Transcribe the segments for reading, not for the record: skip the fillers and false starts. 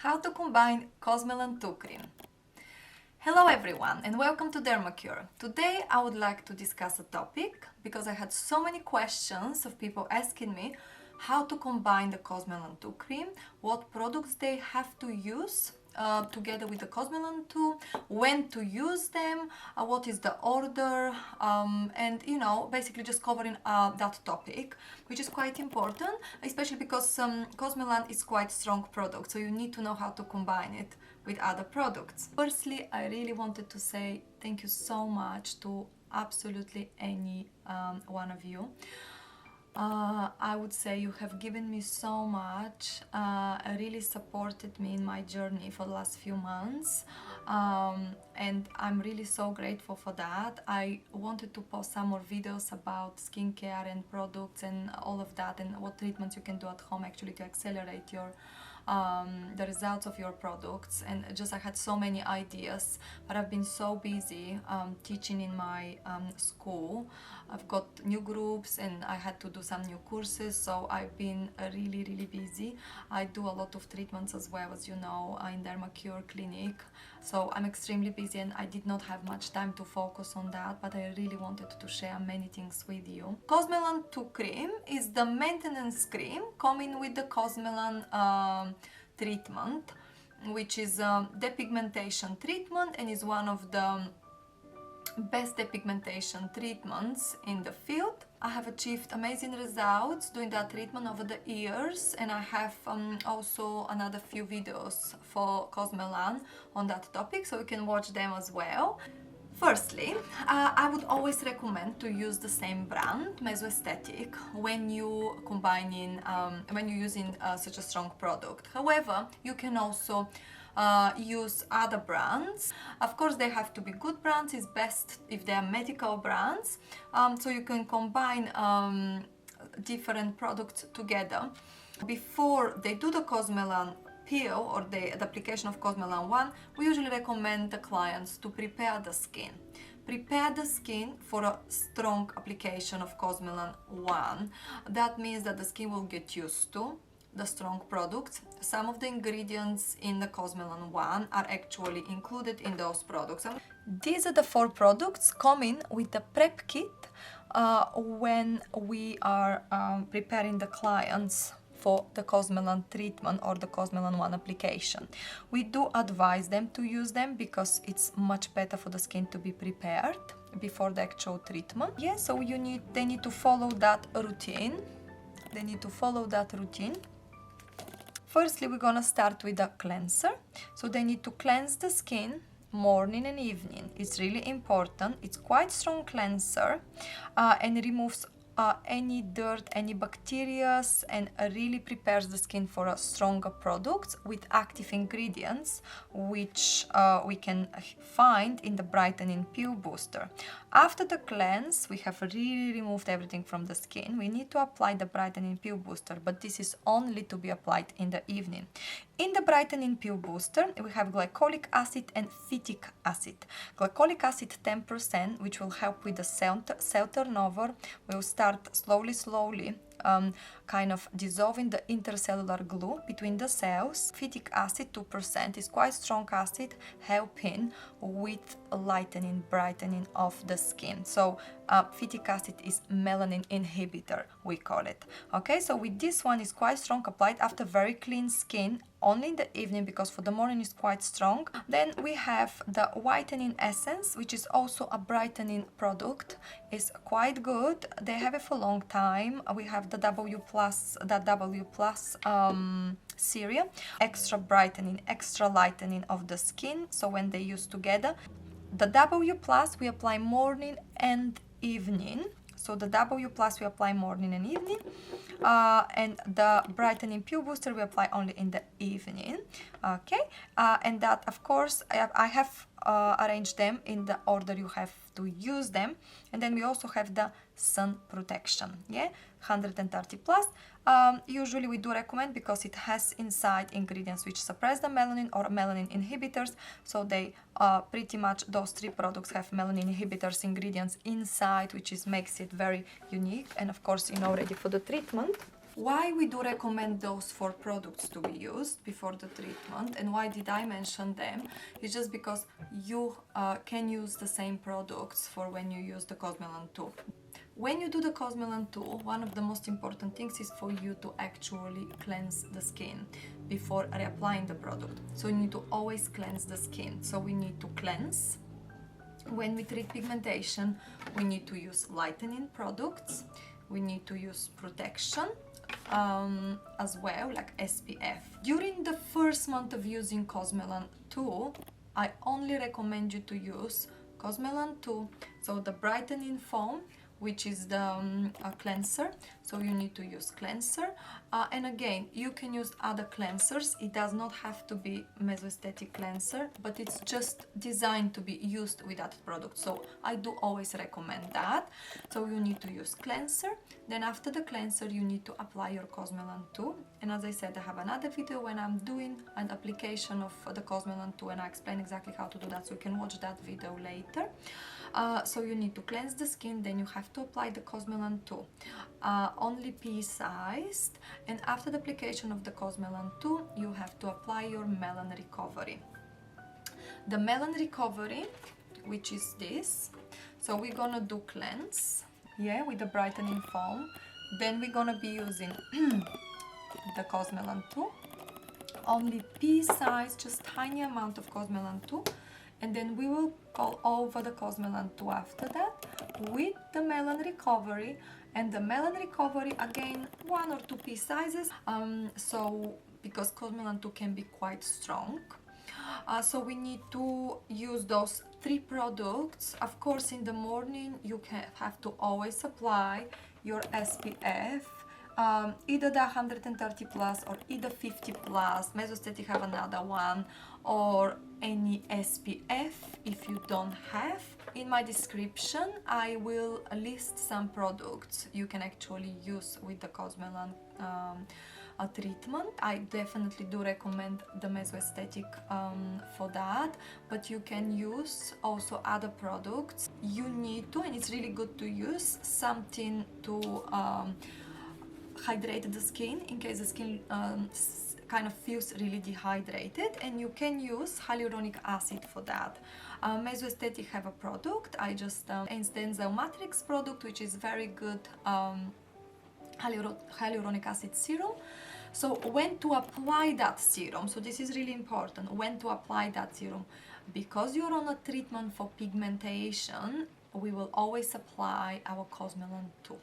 How to combine Cosmelan 2 cream. Hello everyone and welcome to Dermacure. Today I would like to discuss a topic because I had so many questions of people asking me how to combine the Cosmelan 2 cream, what products they have to use together with the Cosmelan 2, when to use them, what is the order, and basically just covering that topic, which is quite important, especially because Cosmelan is quite strong product, so you need to know how to combine it with other products. Firstly, I really wanted to say thank you so much to absolutely any one of you. I would say you have given me so much, really supported me in my journey for the last few months, and I'm really so grateful for that. I wanted to post some more videos about skincare and products and all of that, and what treatments you can do at home actually to accelerate your the results of your products, and just I had so many ideas, but I've been so busy teaching in my school. I've got new groups and I had to do some new courses, so I've been really busy. I do a lot of treatments as well, as you know, in Dermacure clinic, so I'm extremely busy and I did not have much time to focus on that, but I really wanted to share many things with you. Cosmelan 2 cream is the maintenance cream coming with the Cosmelan treatment, which is a depigmentation treatment and is one of the best depigmentation treatments in the field. I have achieved amazing results doing that treatment over the years, and I have also another few videos for Cosmelan on that topic, so you can watch them as well. Firstly, I would always recommend to use the same brand, Mesoaesthetic, when you when you're using such a strong product. However, you can also use other brands. Of course, they have to be good brands. It's best if they are medical brands, so you can combine different products together. Before they do the Cosmelan peel or the application of Cosmelan 1, we usually recommend the clients to prepare the skin. Prepare the skin for a strong application of Cosmelan 1. That means that the skin will get used to the strong products. Some of the ingredients in the Cosmelan 1 are actually included in those products. These are the 4 products coming with the prep kit when we are preparing the clients for the Cosmelan treatment or the Cosmelan 1 application. We do advise them to use them because it's much better for the skin to be prepared before the actual treatment. Yeah, so they need to follow that routine. They need to follow that routine. Firstly, we're gonna start with the cleanser. So they need to cleanse the skin morning and evening. It's really important. It's quite strong cleanser and removes any dirt, any bacteria, and really prepares the skin for a stronger product with active ingredients, which we can find in the brightening peel booster. After the cleanse, we have really removed everything from the skin. We need to apply the brightening peel booster, but this is only to be applied in the evening. In the brightening peel booster, we have glycolic acid and phytic acid. Glycolic acid 10%, which will help with the cell turnover, will start slowly kind of dissolving the intercellular glue between the cells. Phytic acid 2% is quite strong acid, helping with lightening, brightening of the skin. So phytic acid is melanin inhibitor, we call it. Okay, so with this one is quite strong, applied after very clean skin, only in the evening because for the morning is quite strong. Then we have the whitening essence, which is also a brightening product. It's quite good. They have it for a long time. We have the W plus serum, extra brightening, extra lightening of the skin. So when they use together, the W plus we apply morning and evening. So the W plus we apply morning and evening, and the brightening peel booster we apply only in the evening. Okay, and that of course I have arranged them in the order you have to use them. And then we also have the sun protection, yeah, 130 plus. Usually we do recommend because it has inside ingredients which suppress the melanin or melanin inhibitors, so they pretty much those 3 products have melanin inhibitors ingredients inside, which makes it very unique and of course ready for the treatment. Why we do recommend those 4 products to be used before the treatment, and why did I mention them, is just because you can use the same products for when you use the Cosmelan 2. When you do the Cosmelan 2, one of the most important things is for you to actually cleanse the skin before reapplying the product. So you need to always cleanse the skin. So we need to cleanse. When we treat pigmentation, we need to use lightening products. We need to use protection as well, like SPF. During the first month of using Cosmelan 2, I only recommend you to use Cosmelan 2, so the brightening foam, which is the cleanser, so you need to use cleanser. And again, you can use other cleansers. It does not have to be mesoaesthetic cleanser, but it's just designed to be used with that product. So I do always recommend that. So you need to use cleanser. Then after the cleanser, you need to apply your Cosmelan 2. And as I said, I have another video when I'm doing an application of the Cosmelan 2, and I explain exactly how to do that, so you can watch that video later. So you need to cleanse the skin, then you have to apply the Cosmelan 2, only pea-sized, and after the application of the Cosmelan 2, you have to apply your Melan Recovery. The Melan Recovery, which is this, so we're gonna do cleanse, yeah, with the brightening foam, then we're gonna be using the Cosmelan 2, only pea-sized, just tiny amount of Cosmelan 2, and then we will go over the Cosmelan 2 after that with the Melan Recovery. And the Melan Recovery, again, 1 or 2 pea sizes, so because Cosmelan 2 can be quite strong. So we need to use those 3 products. Of course, in the morning you have to always apply your SPF, either the 130 plus or either 50 plus. Mesoaesthetic have another one, or any SPF if you don't have. In my description I will list some products you can actually use with the Cosmelan treatment. I definitely do recommend the mesoaesthetic for that, but you can use also other products. You need to, and it's really good to use something to hydrate the skin in case the skin kind of feels really dehydrated, and you can use hyaluronic acid for that. Mesoaesthetic have a product, I just Instanza Matrix product, which is very good hyaluronic acid serum. So when to apply that serum, so this is really important, when to apply that serum, because you're on a treatment for pigmentation, we will always apply our Cosmelan 2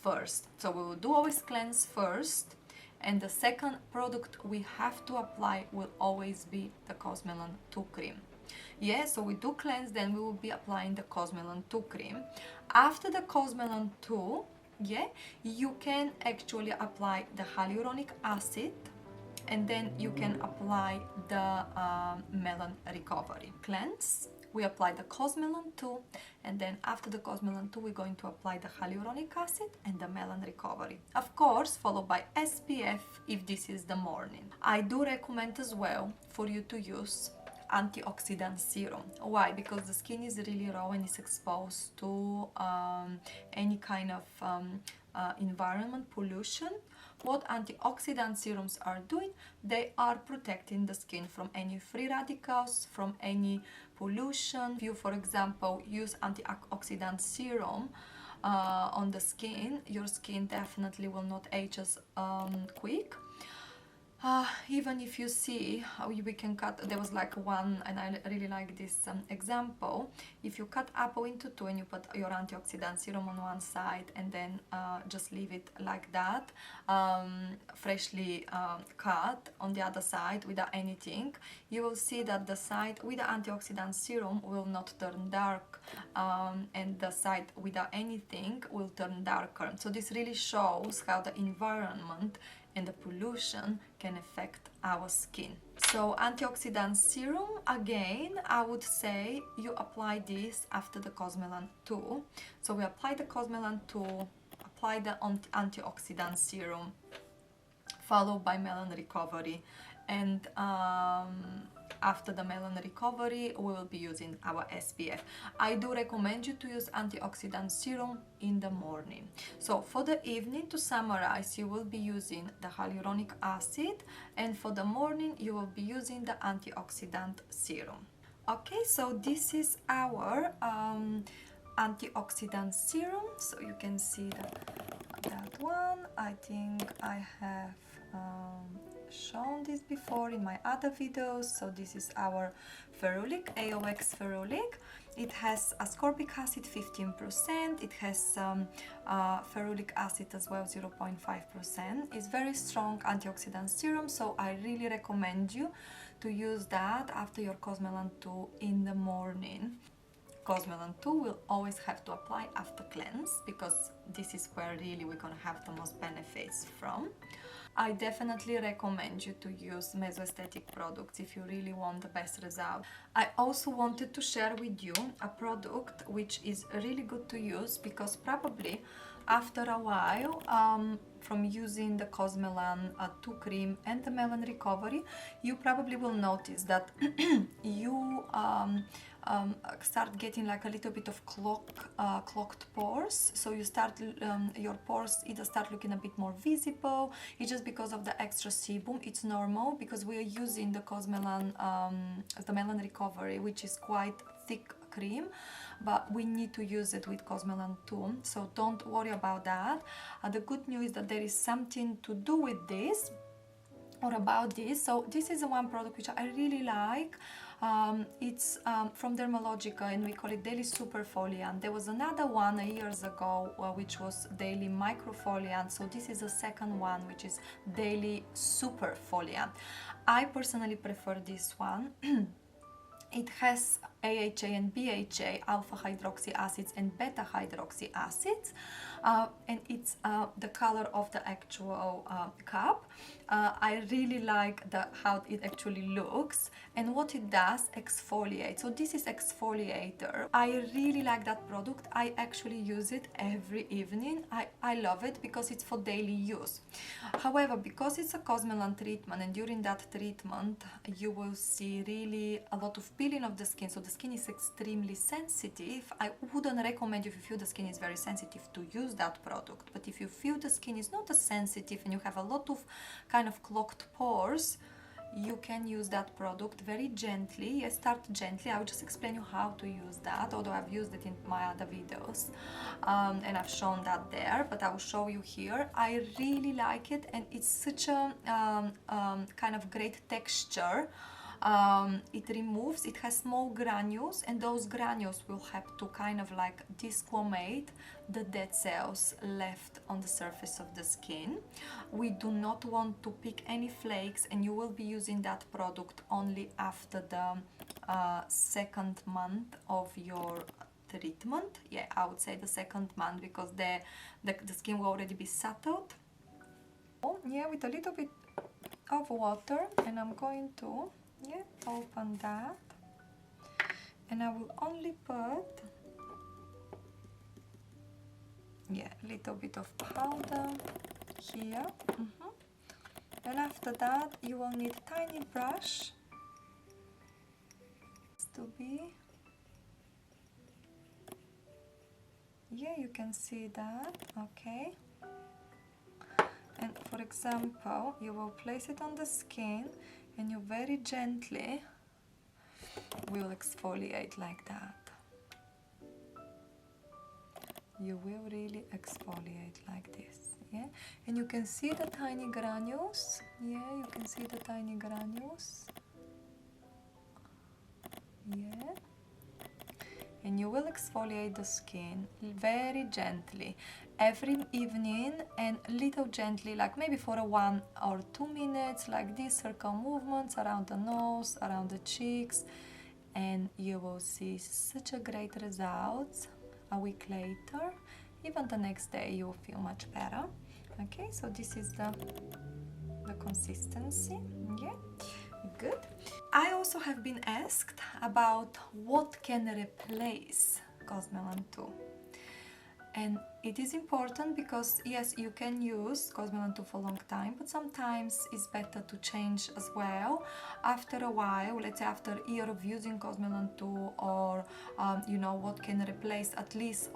first. So we will do always cleanse first, and the second product we have to apply will always be the Cosmelan 2 cream. Yeah, so we do cleanse, then we will be applying the Cosmelan 2 cream. After the Cosmelan 2, yeah, you can actually apply the hyaluronic acid, and then you can apply the Melan Recovery. Cleanse, we apply the Cosmelan 2, and then after the Cosmelan 2 we're going to apply the hyaluronic acid and the Melan Recovery. Of course, followed by SPF if this is the morning. I do recommend as well for you to use antioxidant serum. Why? Because the skin is really raw and is exposed to any kind of environment pollution. What antioxidant serums are doing, they are protecting the skin from any free radicals, from any pollution. If you, for example, use antioxidant serum on the skin, your skin definitely will not age as quick. Even if you see how we can cut, there was like one, and I really like this example. If you cut apple into 2 and you put your antioxidant serum on one side and then just leave it like that, freshly cut on the other side without anything, you will see that the side with the antioxidant serum will not turn dark, and the side without anything will turn darker. So this really shows how the environment and the pollution can affect our skin. So antioxidant serum, again, I would say you apply this after the Cosmelan 2. So we apply the Cosmelan 2, apply the antioxidant serum, followed by Melan Recovery. And after the melan recovery, we will be using our SPF. I do recommend you to use antioxidant serum in the morning. So for the evening, to summarize, you will be using the hyaluronic acid, and for the morning you will be using the antioxidant serum. Okay, so this is our antioxidant serum. So you can see that one. I think I have shown this before in my other videos. So this is our ferulic, AOX ferulic. It has ascorbic acid 15%, it has ferulic acid as well 0.5%. It's very strong antioxidant serum, so I really recommend you to use that after your Cosmelan 2 in the morning. Cosmelan 2 will always have to apply after cleanse, because this is where really we're gonna have the most benefits from. I definitely recommend you to use mesoaesthetic products if you really want the best result. I also wanted to share with you a product which is really good to use, because probably after a while from using the Cosmelan 2 cream and the melan recovery, you probably will notice that you start getting like a little bit of clogged pores. So you start your pores either start looking a bit more visible. It's just because of the extra sebum. It's normal because we are using the Cosmelan the melan recovery, which is quite thick cream, but we need to use it with Cosmelan 2, so don't worry about that. The good news is that there is something to do with this or about this. So this is the one product which I really like. It's from Dermalogica, and we call it Daily Superfoliant. There was another one years ago which was Daily Microfoliant, so this is the second one, which is Daily Superfoliant. I personally prefer this one. It has AHA and BHA, alpha hydroxy acids and beta hydroxy acids, and it's the color of the actual cup. I really like how it actually looks, and what it does, exfoliate. So this is exfoliator. I really like that product. I actually use it every evening. I love it because it's for daily use. However, because it's a Cosmelan treatment, and during that treatment you will see really a lot of peeling of the skin, so the skin is extremely sensitive. I wouldn't recommend you, if you feel the skin is very sensitive, to use that product, but if you feel the skin is not as sensitive and you have a lot of kind of clogged pores, you can use that product very gently. Yes, start gently. I will just explain you how to use that, although I've used it in my other videos and I've shown that there, but I will show you here. I really like it, and it's such a kind of great texture. It removes, it has small granules, and those granules will help to kind of like desquamate the dead cells left on the surface of the skin. We do not want to pick any flakes, and you will be using that product only after the second month of your treatment. Yeah, I would say the second month, because the skin will already be settled. Oh, yeah, with a little bit of water, and I'm going to open that, and I will only put a little bit of powder here. And after that you will need a tiny brush to be, you can see that, okay. And for example, you will place it on the skin, and you very gently will exfoliate like that. You will really exfoliate like this, and you can see the tiny granules. You can see the tiny granules. And you will exfoliate the skin very gently every evening, and little gently, like maybe for 1 or 2 minutes, like these circle movements around the nose, around the cheeks, and you will see such a great results. A week later, even the next day, you will feel much better. Okay, so this is the consistency. Good. I also have been asked about what can replace Cosmelan 2. And it is important because, yes, you can use Cosmelan 2 for a long time, but sometimes it's better to change as well. after a while, let's say after a year of using Cosmelan 2, or you know, what can replace at least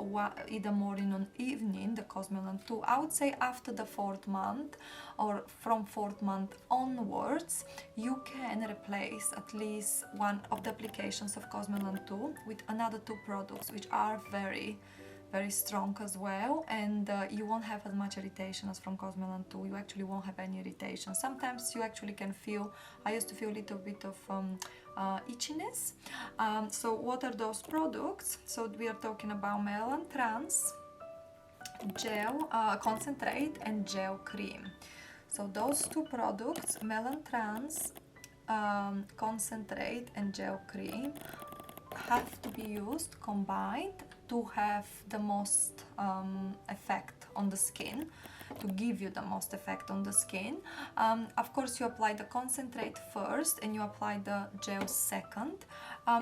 either morning or evening the Cosmelan 2, I would say after the 4th month or from 4th month onwards, you can replace at least one of the applications of Cosmelan 2 with another 2 products which are very strong as well, and you won't have as much irritation as from Cosmelan 2. You actually won't have any irritation. Sometimes you actually can feel, I used to feel a little bit of itchiness. So what are those products? So we are talking about Melasma Trans gel concentrate and gel cream. So those 2 products, Melasma Trans concentrate and gel cream, have to be used combined to have the most effect on the skin, to give you the most effect on the skin. Of course, you apply the concentrate first and you apply the gel second.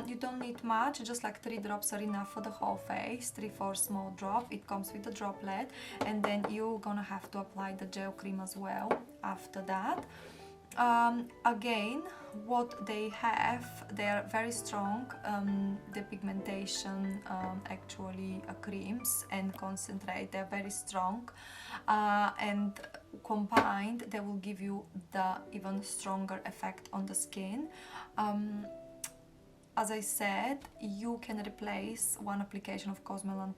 You don't need much, just like 3 drops are enough for the whole face, 3-4 small drop. It comes with a droplet, and then you're gonna have to apply the gel cream as well after that. Again, what they have, they are very strong, the pigmentation actually creams and concentrate, they're very strong, and combined they will give you the even stronger effect on the skin. As I said, you can replace one application of Cosmelan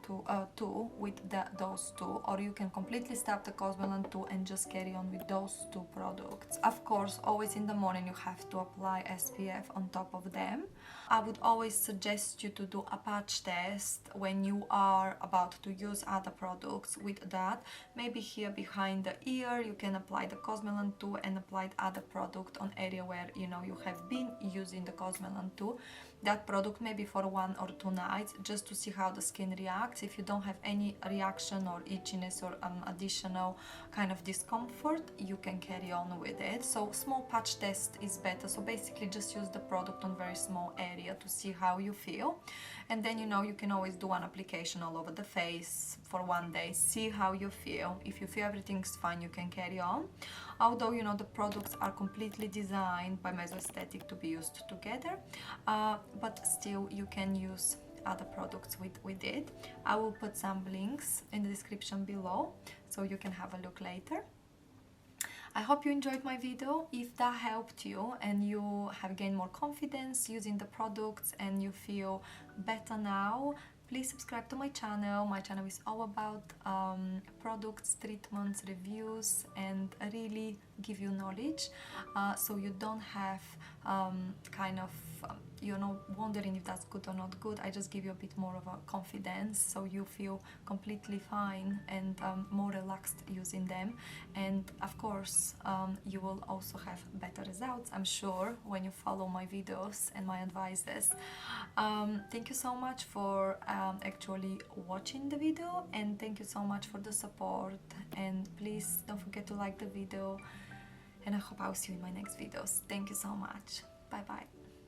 2 with those 2, or you can completely stop the Cosmelan 2 and just carry on with those 2 products. Of course, always in the morning you have to apply SPF on top of them. I would always suggest you to do a patch test when you are about to use other products with that. Maybe here behind the ear you can apply the Cosmelan 2 and apply the other product on area where you know you have been using the Cosmelan 2. That product maybe for 1 or 2 nights, just to see how the skin reacts. If you don't have any reaction or itchiness or additional kind of discomfort, you can carry on with it. So small patch test is better. So basically just use the product on very small area to see how you feel, and then you know you can always do one application all over the face for 1 day, see how you feel. If you feel everything's fine, you can carry on. Although you know the products are completely designed by Mesoaesthetic to be used together, but still you can use other products with it. I will put some links in the description below so you can have a look later. I hope you enjoyed my video. If that helped you and you have gained more confidence using the products and you feel better now, please subscribe to my channel. My channel is all about products, treatments, reviews, and really give you knowledge, so you don't have kind of you know, wondering if that's good or not good. I just give you a bit more of a confidence, so you feel completely fine and more relaxed using them. And of course, you will also have better results, I'm sure, when you follow my videos and my advices. Thank you so much for actually watching the video, and thank you so much for the support. And please don't forget to like the video, and I hope I'll see you in my next videos. Thank you so much. Bye bye.